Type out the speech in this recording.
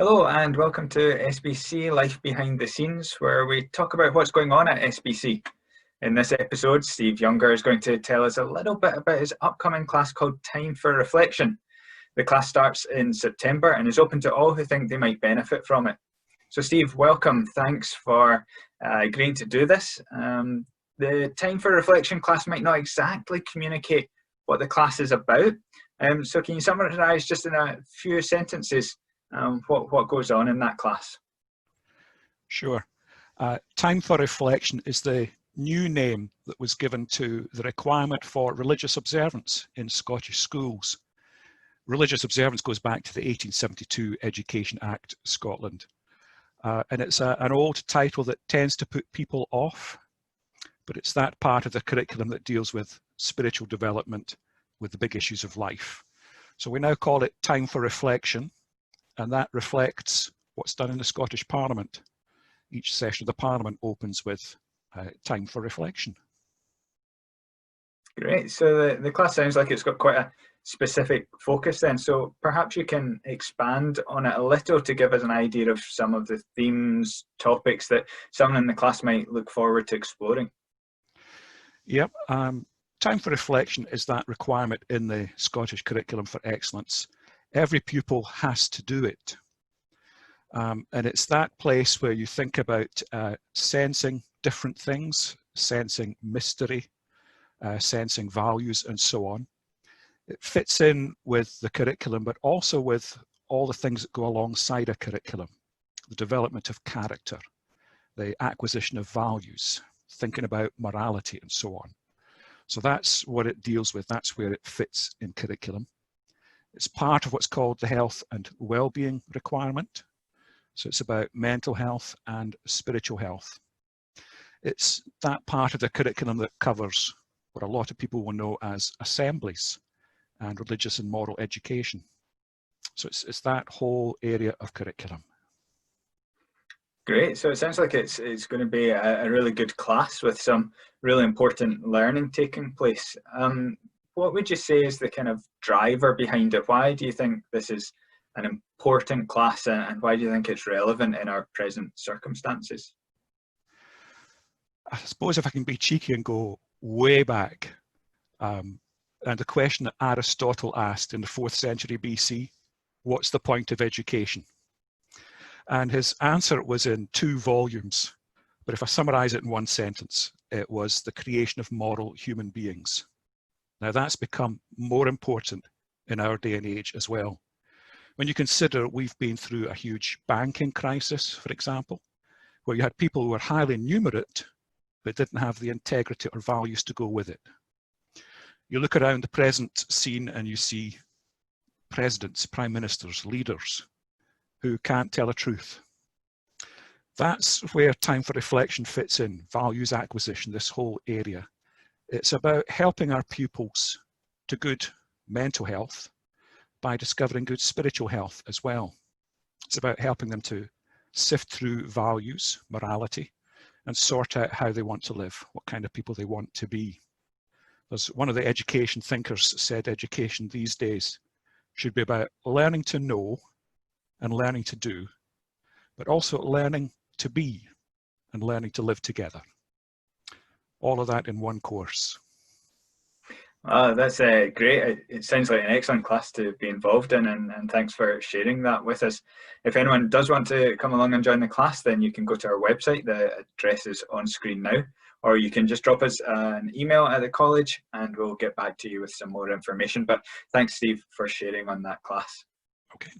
Hello and welcome to SBC Life Behind the Scenes, where we talk about what's going on at SBC. In this episode, Steve Younger is going to tell us a little bit about his upcoming class called Time for Reflection. The class starts in September and is open to all who think they might benefit from it. So Steve, welcome. Thanks for agreeing to do this. The Time for Reflection class might not exactly communicate what the class is about. So can you summarise just in a few sentences what goes on in that class? Sure. Time for Reflection is the new name that was given to the requirement for religious observance in Scottish schools. Religious observance goes back to the 1872 Education Act, Scotland. And it's an old title that tends to put people off, but it's that part of the curriculum that deals with spiritual development, with the big issues of life. So we now call it Time for Reflection, and that reflects what's done in the Scottish Parliament. Each session of the Parliament opens with Time for Reflection. Great, so the class sounds like it's got quite a specific focus then, so perhaps you can expand on it a little to give us an idea of some of the themes, topics that someone in the class might look forward to exploring. Yep, Time for Reflection is that requirement in the Scottish Curriculum for Excellence. Every pupil has to do it. And it's that place where you think about sensing different things, sensing mystery, sensing values and so on. It fits in with the curriculum, but also with all the things that go alongside a curriculum. The development of character, the acquisition of values, thinking about morality and so on. So that's what it deals with, that's where it fits in curriculum. It's part of what's called the health and well-being requirement. So it's about mental health and spiritual health. It's that part of the curriculum that covers what a lot of people will know as assemblies and religious and moral education. So it's that whole area of curriculum. Great, so it sounds like it's going to be a really good class with some really important learning taking place. What would you say is the kind of driver behind it? Why do you think this is an important class, and why do you think it's relevant in our present circumstances? I suppose if I can be cheeky and go way back, and the question that Aristotle asked in the 4th century BC, what's the point of education? And his answer was in 2 volumes, but if I summarize it in 1 sentence, it was the creation of moral human beings. Now that's become more important in our day and age as well. When you consider we've been through a huge banking crisis, for example, where you had people who were highly numerate, but didn't have the integrity or values to go with it. You look around the present scene and you see presidents, prime ministers, leaders who can't tell the truth. That's where Time for Reflection fits in, values acquisition, this whole area. It's about helping our pupils to good mental health by discovering good spiritual health as well. It's about helping them to sift through values, morality, and sort out how they want to live, what kind of people they want to be. As one of the education thinkers said, education these days should be about learning to know and learning to do, but also learning to be and learning to live together. All of that in one course. That's great. It sounds like an excellent class to be involved in, and thanks for sharing that with us. If anyone does want to come along and join the class, then you can go to our website. The address is on screen now, or you can just drop us an email at the college and we'll get back to you with some more information. But thanks, Steve, for sharing on that class. Okay.